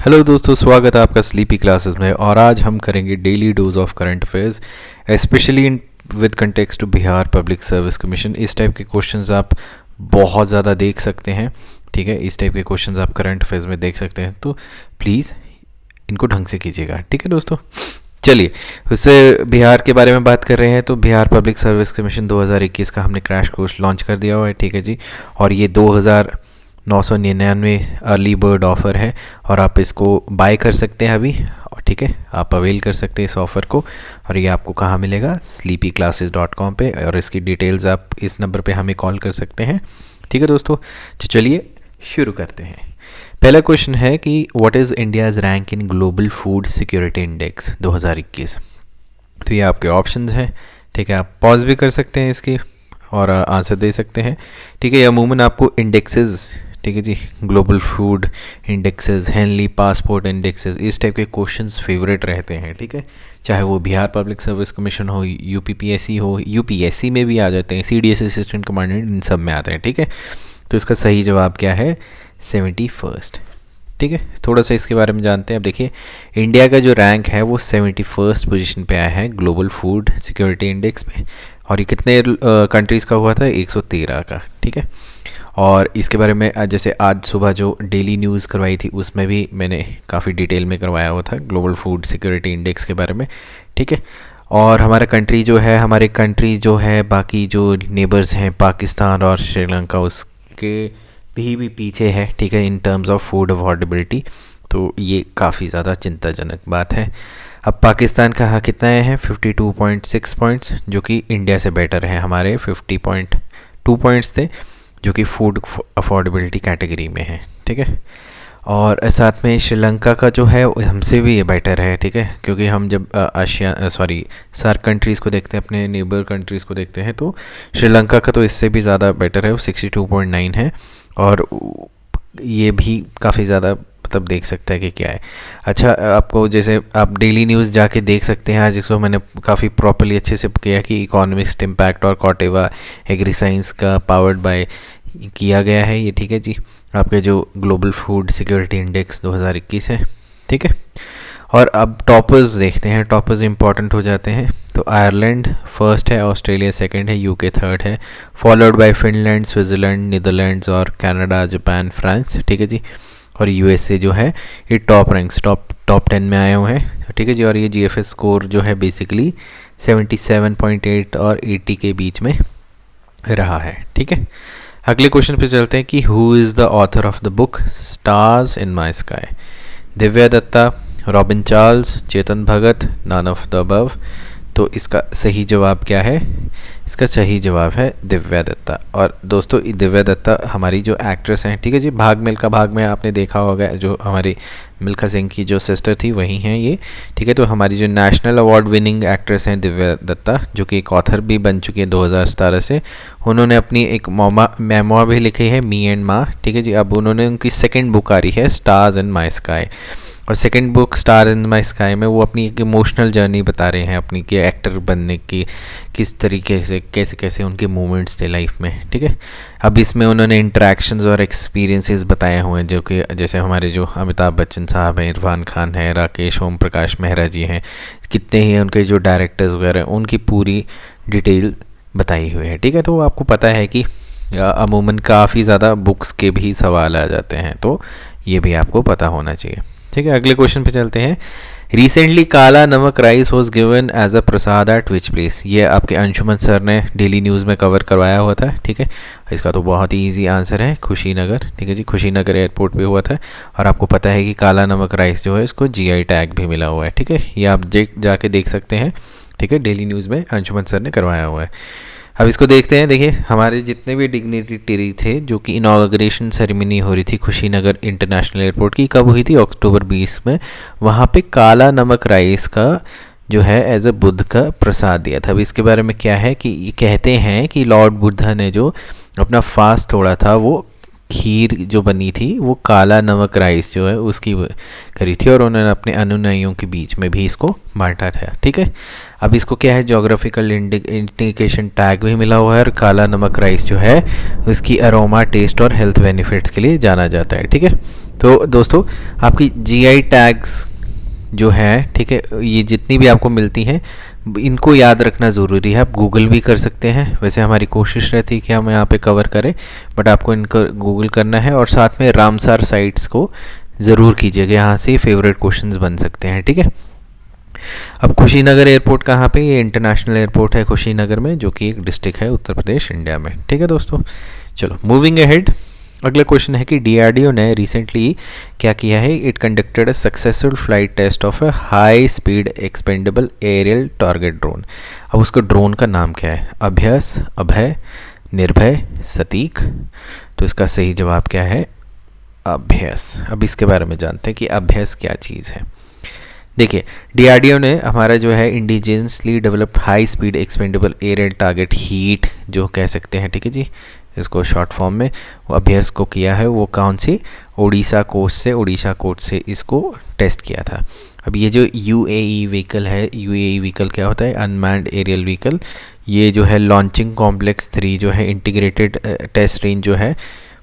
Hello दोस्तों, स्वागत है आपका स्लीपी क्लासेस में। और आज हम करेंगे daily dose of current affairs, specially in with context to Bihar public service commission. इस टाइप के क्वेश्चंस आप बहुत ज़्यादा देख सकते हैं, ठीक है। इस टाइप के क्वेश्चंस आप करंट अफेयर्स में देख सकते हैं, तो प्लीज़ इनको ढंग से कीजिएगा, ठीक है दोस्तों। चलिए, उससे बिहार के बारे में बात कर रहे हैं तो बिहार पब्लिक सर्विस कमीशन 2021 का हमने क्रैश कोर्स लॉन्च कर दिया हुआ है, ठीक है जी। और ये 2,999 अर्ली बर्ड ऑफ़र है और आप इसको बाय कर सकते हैं अभी, ठीक है। आप अवेल कर सकते हैं इस ऑफ़र को। और ये आपको कहाँ मिलेगा? sleepyclasses.com पे। और इसकी डिटेल्स आप इस नंबर पे हमें कॉल कर सकते हैं, ठीक है दोस्तों। तो चलिए शुरू करते हैं। पहला क्वेश्चन है कि what is India's rank in global food security index 2021। तो ये आपके ऑप्शंस हैं, ठीक है। आप पॉज भी कर सकते हैं इसकी और आंसर दे सकते हैं, ठीक है। ये अमूमन आपको इंडेक्सेस, ठीक है जी, global food indexes, Henley passport indexes, इस टाइप के क्वेश्चंस फेवरेट रहते हैं, ठीक है। चाहे वो बिहार पब्लिक सर्विस कमीशन हो, यूपीपीएससी हो, यूपीएससी में भी आ जाते हैं, सीडीएस असिस्टेंट कमांडेंट, इन सब में आते हैं, ठीक है। तो इसका सही जवाब क्या है? 71st, ठीक है। थोड़ा सा इसके बारे में जानते हैं। अब देखिए, इंडिया का जो रैंक है वो 71st पोजीशन पे आया है ग्लोबल फूड सिक्योरिटी इंडेक्स में। और ये कितने कंट्रीज़ का हुआ था? 113 का, ठीक है। और इसके बारे में जैसे आज सुबह जो डेली न्यूज़ करवाई थी उसमें भी मैंने काफ़ी डिटेल में करवाया हुआ था ग्लोबल फूड सिक्योरिटी इंडेक्स के बारे में, ठीक है। और हमारा कंट्री जो है, हमारे कंट्री जो है, बाकी जो नेबर्स हैं पाकिस्तान और श्रीलंका, उसके भी पीछे है, ठीक है, in terms of food affordability. तो ये काफ़ी ज़्यादा चिंताजनक बात है। अब पाकिस्तान का कितना है? 52.6 पॉइंट्स, जो कि इंडिया से बेटर है। हमारे 50.2 पॉइंट्स थे, जो कि फूड अफोर्डेबिलिटी कैटेगरी में है, ठीक है। और साथ में श्रीलंका का जो है हमसे भी ये बेटर है, ठीक है। क्योंकि हम जब सार्क कंट्रीज़ को देखते हैं, अपने नेबर कंट्रीज़ को देखते हैं, तो श्रीलंका का तो इससे भी ज़्यादा बेटर है, वो 62.9 है। और ये भी काफ़ी ज़्यादा मतलब देख सकते हैं कि क्या है। अच्छा, आपको जैसे आप डेली न्यूज़ जाके देख सकते हैं, आज इसको मैंने काफ़ी प्रॉपर्ली अच्छे से किया कि इकोनॉमिस्ट इम्पैक्ट और कॉटेवा एग्री साइंस का पावर्ड बाय किया गया है ये, ठीक है जी। आपके जो ग्लोबल फूड सिक्योरिटी इंडेक्स 2021 है, ठीक है। और अब टॉपर्स देखते हैं, टॉपर्स इंपॉर्टेंट हो जाते हैं। तो आयरलैंड फर्स्ट है, ऑस्ट्रेलिया सेकंड है, यूके थर्ड है, followed by Finland, Switzerland, Netherlands और कनाडा, जापान, फ्रांस, ठीक है जी। और यूएसए जो है ये टॉप 10 में आए हुए हैं, ठीक है जी। और ये जीएफएस स्कोर जो है बेसिकली 77.8 और 80 के बीच में रहा है, ठीक है। अगले क्वेश्चन पे चलते हैं कि who is the author of the book stars in my sky? Divya Datta, Robin Charles, Chetan Bhagat, none of the above. तो इसका सही जवाब क्या है? इसका सही जवाब है दिव्या दत्ता। और दोस्तों, दिव्या दत्ता हमारी जो एक्ट्रेस हैं, ठीक है जी, भाग मिल्खा भाग में आपने देखा होगा, जो हमारी मिल्खा सिंह की जो सिस्टर थी वही हैं ये, ठीक है। तो हमारी जो नेशनल अवार्ड विनिंग एक्ट्रेस हैं दिव्या दत्ता, जो कि एक ऑथर भी बन चुकी है 2017 से। उन्होंने अपनी एक मेमोir भी लिखी है, मी एंड माँ, ठीक है जी। अब उन्होंने उनकी सेकेंड बुक आ रही है, स्टार्स इन माई स्काई। और second book star in my sky में वो अपनी एक इमोशनल जर्नी बता रहे हैं अपनी, कि एक्टर बनने की किस तरीके से कैसे कैसे उनके मोमेंट्स थे लाइफ में, ठीक है। अब इसमें उन्होंने इंटरेक्शंस और एक्सपीरियंसेस बताए हुए हैं, जो कि जैसे हमारे जो अमिताभ बच्चन साहब हैं, इरफान खान है, राकेश ओम प्रकाश मेहरा जी हैं, कितने ही उनके जो डायरेक्टर्स वगैरह, उनकी पूरी डिटेल बताई हुई है, ठीक है। तो आपको पता है कि अमूमन काफ़ी ज़्यादा बुक्स के भी सवाल आ जाते हैं, तो ये भी आपको पता होना चाहिए, ठीक है। अगले क्वेश्चन पे चलते हैं। Recently Kala Namak rice was given as a prasad at which place? ये आपके अंशुमन सर ने डेली न्यूज़ में कवर करवाया हुआ था, ठीक है। इसका तो बहुत ही इजी आंसर है कुशीनगर, ठीक है जी। कुशीनगर एयरपोर्ट पे हुआ था। और आपको पता है कि काला नमक राइस जो है इसको जीआई टैग भी मिला हुआ है, ठीक है। ये आप जाके देख सकते हैं, ठीक है, डेली न्यूज़ में अंशुमन सर ने करवाया हुआ है। अब इसको देखते हैं। देखिए, हमारे जितने भी डिग्निटरी थे, जो कि इनॉग्रेशन सेरेमनी हो रही थी कुशीनगर इंटरनेशनल एयरपोर्ट की, कब हुई थी? अक्टूबर 20 में। वहाँ पे काला नमक राइस का जो है एज अ बुद्ध का प्रसाद दिया था। अब इसके बारे में क्या है कि ये कहते हैं कि लॉर्ड बुद्धा ने जो अपना फास्ट तोड़ा था वो खीर जो बनी थी वो काला नमक राइस जो है उसकी करी थी, और उन्होंने अपने अनुयायियों के बीच में भी इसको बांटा था। ठीक है, अब इसको क्या है, जोग्राफिकल इंडिकेशन टैग भी मिला हुआ है, और काला नमक राइस जो है उसकी अरोमा, टेस्ट और हेल्थ बेनिफिट्स के लिए जाना जाता है। ठीक है, तो दोस्तों आपकी जीआई टैग्स जो है, ठीक है, ये जितनी भी आपको मिलती हैं इनको याद रखना ज़रूरी है। आप गूगल भी कर सकते हैं, वैसे हमारी कोशिश रहती है कि हम यहाँ पे कवर करें, बट आपको इनको गूगल करना है, और साथ में रामसार साइट्स को ज़रूर कीजिएगा, यहाँ से फेवरेट क्वेश्चंस बन सकते हैं। ठीक है, अब कुशीनगर एयरपोर्ट कहाँ पे, ये इंटरनेशनल एयरपोर्ट है कुशीनगर में, जो कि एक डिस्ट्रिक्ट है उत्तर प्रदेश इंडिया में। ठीक है दोस्तों, चलो मूविंग अहेड। अगला क्वेश्चन है कि डीआरडीओ ने रिसेंटली क्या किया है, it conducted a successful flight test of a high speed expendable aerial target drone. अब उसका ड्रोन का नाम क्या है, अभ्यस, अभय, निर्भय, सतीक। तो इसका सही जवाब क्या है, अभ्यस। अब इसके बारे में जानते हैं कि अभ्यस क्या चीज़ है। देखिए, डीआरडीओ ने हमारा जो है indigenously developed high speed expendable aerial target HEAT जो कह सकते हैं, ठीक है जी, इसको शॉर्ट फॉर्म में वो अभ्यास को किया है, वो कौन सी, उड़ीसा कोस्ट से इसको टेस्ट किया था। अब ये जो यूएई व्हीकल है, यूएई व्हीकल क्या होता है, अनमैन्ड एरियल व्हीकल, ये जो है लॉन्चिंग कॉम्प्लेक्स 3 जो है इंटीग्रेटेड टेस्ट रेंज जो है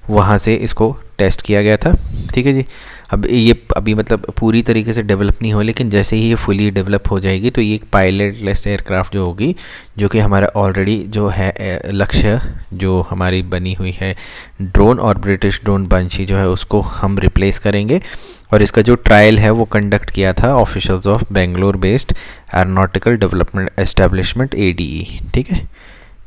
वहाँ से इसको टेस्ट किया गया था। ठीक है जी, अब ये अभी मतलब पूरी तरीके से डेवलप नहीं हो, लेकिन जैसे ही ये फुली डेवलप हो जाएगी तो ये एक पायलटलेस एयरक्राफ्ट जो होगी, जो कि हमारा ऑलरेडी जो है लक्ष्य जो हमारी बनी हुई है ड्रोन और ब्रिटिश ड्रोन बंशी जो है उसको हम रिप्लेस करेंगे। और इसका जो ट्रायल है वो कंडक्ट किया था officials of Bangalore based aeronautical development establishment ADE। ठीक है,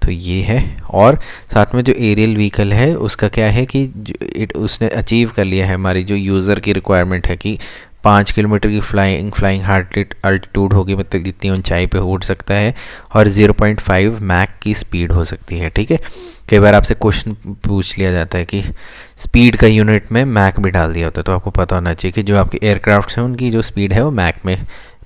तो ये है, और साथ में जो एरियल व्हीकल है उसका क्या है कि उसने अचीव कर लिया है हमारी जो यूज़र की रिक्वायरमेंट है कि 5 किलोमीटर की फ्लाइंग हार्ट रेट अल्टीट्यूड होगी, मतलब जितनी ऊंचाई पे उड़ सकता है, और 0.5 मैक की स्पीड हो सकती है। ठीक है, कई बार आपसे क्वेश्चन पूछ लिया जाता है कि स्पीड का यूनिट में मैक भी डाल दिया होता है, तो आपको पता होना चाहिए कि जो आपके एयरक्राफ्ट हैं उनकी जो स्पीड है वो मैक में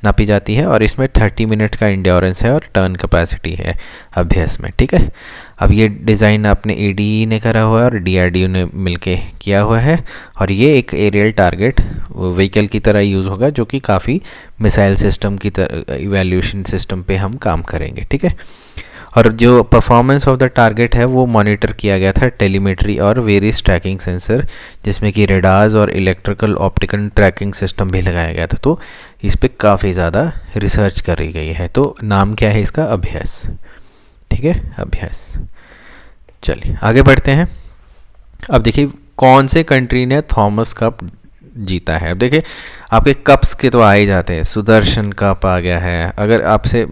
नापी जाती है, और इसमें 30 मिनट का इंड्योरेंस है और टर्न कैपेसिटी है अभ्यास में। ठीक है, अब ये डिज़ाइन अपने ADE ने करा हुआ है और DRDO ने मिलके किया हुआ है, और ये एक एरियल टारगेट व्हीकल की तरह यूज़ होगा, जो कि काफ़ी मिसाइल सिस्टम की तरह इवैल्यूएशन सिस्टम पे हम काम करेंगे। ठीक है, और जो परफॉर्मेंस ऑफ द टारगेट है वो मॉनिटर किया गया था टेलीमेट्री और वेरियस ट्रैकिंग सेंसर, जिसमें कि रेडार्स और इलेक्ट्रिकल ऑप्टिकल ट्रैकिंग सिस्टम भी लगाया गया था। तो इस पर काफ़ी ज़्यादा रिसर्च करी गई है। तो नाम क्या है इसका, अभ्यास। ठीक है, अभ्यास। चलिए आगे बढ़ते हैं। अब देखिए कौन से कंट्री ने थॉमस कप जीता है। अब देखिए आपके कप्स के तो आ ही जाते हैं, सुदर्शन कप आ गया है, अगर आपसे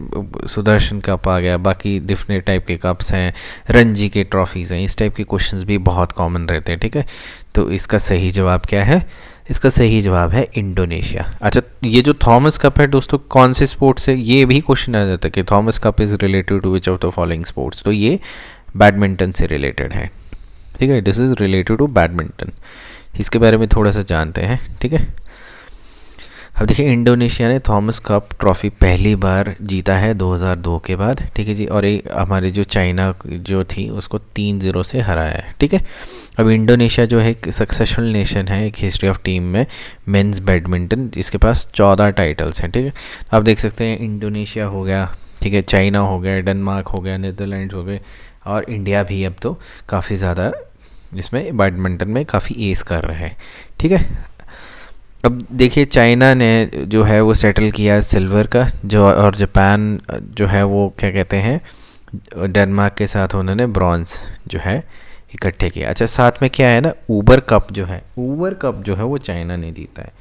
सुदर्शन कप आ गया, बाकी डिफरेंट टाइप के कप्स हैं, रणजी के ट्रॉफीज़ हैं, इस टाइप के क्वेश्चंस भी बहुत कॉमन रहते हैं। ठीक है, तो इसका सही जवाब क्या है, इसका सही जवाब है इंडोनेशिया। अच्छा, ये जो थॉमस कप है दोस्तों कौन से स्पोर्ट से, ये भी क्वेश्चन आ जाता है कि Thomas Cup is related to which of the following sports, तो ये बैडमिंटन से रिलेटेड है। ठीक है, this is related to badminton, इसके बारे में थोड़ा सा जानते हैं। ठीक है, अब देखिए इंडोनेशिया ने थॉमस कप ट्रॉफी पहली बार जीता है 2002 के बाद। ठीक है जी, और ये हमारे जो चाइना जो थी उसको 3-0 से हराया है। ठीक है, अब इंडोनेशिया जो है एक सक्सेसफुल नेशन है एक हिस्ट्री ऑफ टीम में मेंस बैडमिंटन, जिसके पास 14 टाइटल्स हैं। ठीक है, आप देख सकते हैं इंडोनेशिया हो गया, ठीक है, चाइना हो गया, डेनमार्क हो गया, नीदरलैंड हो गए, और इंडिया भी अब तो काफ़ी ज़्यादा इसमें बैडमिंटन में काफ़ी एस कर रहा है। ठीक है, अब देखिए चाइना ने जो है वो सेटल किया सिल्वर का, जो और जापान जो है वो क्या कहते हैं डेनमार्क के साथ उन्होंने ब्रॉन्ज जो है इकट्ठे किया। अच्छा, साथ में क्या है ना, ऊबर कप जो है वो चाइना ने जीता है।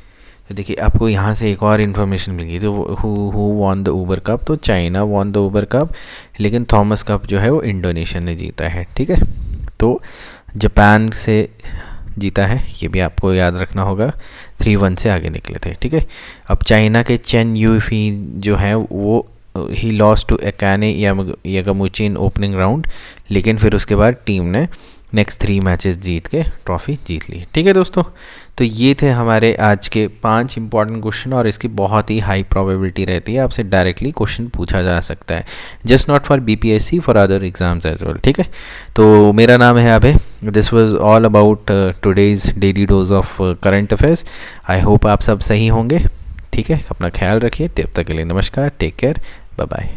तो देखिए आपको यहाँ से एक और इन्फॉर्मेशन मिल गई, तो who won the Uber cup, तो China won the Uber cup, लेकिन थॉमस कप जो है वो इंडोनेशिया ने जीता है। ठीक है, तो जापान से जीता है, ये भी आपको याद रखना होगा, 3-1 से आगे निकले थे। ठीक है, अब चाइना के चेन यूफी जो है वो ही lost to Akane Yamaguchi in opening round, लेकिन फिर उसके बाद टीम ने नेक्स्ट 3 मैचेस जीत के ट्रॉफी जीत ली। ठीक है दोस्तों, तो ये थे हमारे आज के 5 इंपॉर्टेंट क्वेश्चन, और इसकी बहुत ही हाई प्रोबेबिलिटी रहती है आपसे डायरेक्टली क्वेश्चन पूछा जा सकता है, just not for BPSC, for other exams as well. ठीक है, तो मेरा नाम है Abhay. This was all about today's daily dose of current affairs. I hope आप सब सही होंगे। ठीक है, अपना ख्याल रखिए, तब तक के लिए नमस्कार, टेक केयर, बाय बाय।